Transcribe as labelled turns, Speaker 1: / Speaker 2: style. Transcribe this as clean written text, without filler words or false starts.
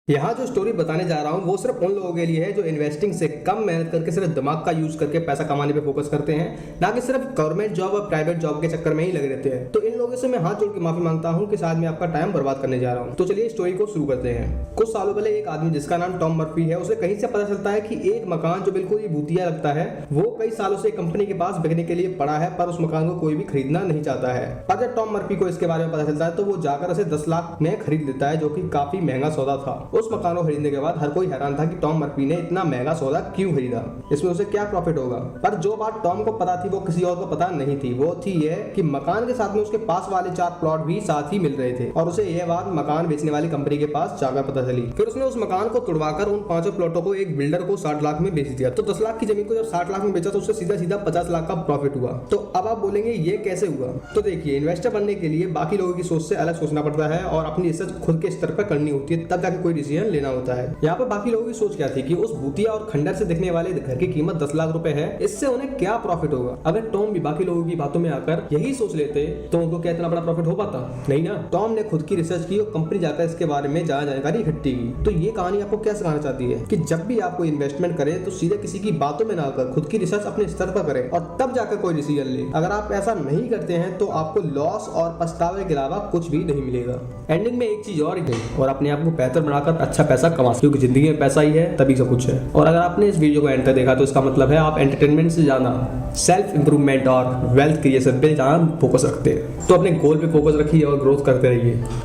Speaker 1: यहाँ जो स्टोरी बताने जा रहा हूँ वो सिर्फ उन लोगों के लिए है जो इन्वेस्टिंग से कम मेहनत करके सिर्फ दिमाग का यूज करके पैसा कमाने पे फोकस करते हैं, ना कि सिर्फ गवर्नमेंट जॉब और प्राइवेट जॉब के चक्कर में ही लगे रहते हैं। तो इन लोगों से मैं हाथ जोड़ के माफी मांगता हूँ कि शायद मैं आपका टाइम बर्बाद करने जा रहा हूँ। तो चलिए स्टोरी को शुरू करते हैं। कुछ सालों पहले एक आदमी जिसका नाम टॉम मर्फी है, उसे कहीं से पता चलता है कि एक मकान जो बिल्कुल ही भूतिया लगता है वो कई सालों से कंपनी के पास बिकने के लिए पड़ा है, पर उस मकान को कोई भी खरीदना नहीं चाहता है। पर जब टॉम मर्फी को इसके बारे में पता चलता है तो वो जाकर उसे 10 लाख में खरीद लेता है, जो कि काफी महंगा सौदा था। उस मकान को खरीदने के बाद हर कोई हैरान था कि टॉम मर्फी ने इतना महंगा सौदा क्यों खरीदा, इसमें उसे क्या प्रॉफिट होगा। पर जो बात टॉम को पता थी वो किसी और को पता नहीं थी। वो थी ये कि मकान के साथ में उसके पास वाले 4 प्लॉट भी साथ ही मिल रहे थे, और उसे यह बात मकान बेचने वाली कंपनी के पास जाकर पता चली। फिर उसने उस मकान को तुड़वाकर उन 5 प्लॉटों को एक बिल्डर को 60 लाख में बेच दिया। तो 10 लाख की जमीन को जब 60 लाख में बेचा तो उससे सीधा सीधा 50 लाख का प्रॉफिट हुआ। तो अब आप बोलेंगे ये कैसे हुआ? तो देखिए, इन्वेस्टर बनने के लिए बाकी लोगों की सोच से अलग सोचना पड़ता है और अपनी रिसर्च खुद के स्तर पर करनी होती है, तब जाके कोई डिसीजन लेना होता है। यहाँ पर बाकी लोगों की सोच क्या थी कि उस भूतिया और खंडर से दिखने वाले घर की कीमत 10 लाख रुपए है, इससे उन्हें क्या प्रॉफिट होगा। अगर टॉम भी बाकी लोगों की बातों में आकर यही सोच लेते तो उनको क्या इतना बड़ा प्रॉफिट हो पाता? नहीं ना। टॉम ने खुद की रिसर्च की और कंपनी जाकर इसके बारे में ज्यादा जानकारी इकट्ठी की। तो ये कहानी आपको क्या सिखाना चाहती है कि जब भी आप कोई इन्वेस्टमेंट करें तो सीधे किसी की बातों में ना आकर खुद की रिसर्च अपने स्तर पर करें और तब जाकर कोई डिसीजन ले। अगर आप ऐसा नहीं करते हैं तो आपको लॉस और पछतावे के अलावा कुछ भी नहीं मिलेगा। एंडिंग में एक चीज और गई, और अपने आप को बेहतर बनाकर अच्छा पैसा कमा, क्योंकि जिंदगी में पैसा ही है तभी सब कुछ है। और अगर आपने इस वीडियो को एंड तक देखा तो इसका मतलब है आप एंटरटेनमेंट से ज्यादा सेल्फ इंप्रूवमेंट और वेल्थ क्रिएशन पे ज्यादा फोकस रखते हैं। तो अपने गोल पे फोकस रखिए और ग्रोथ करते रहिए।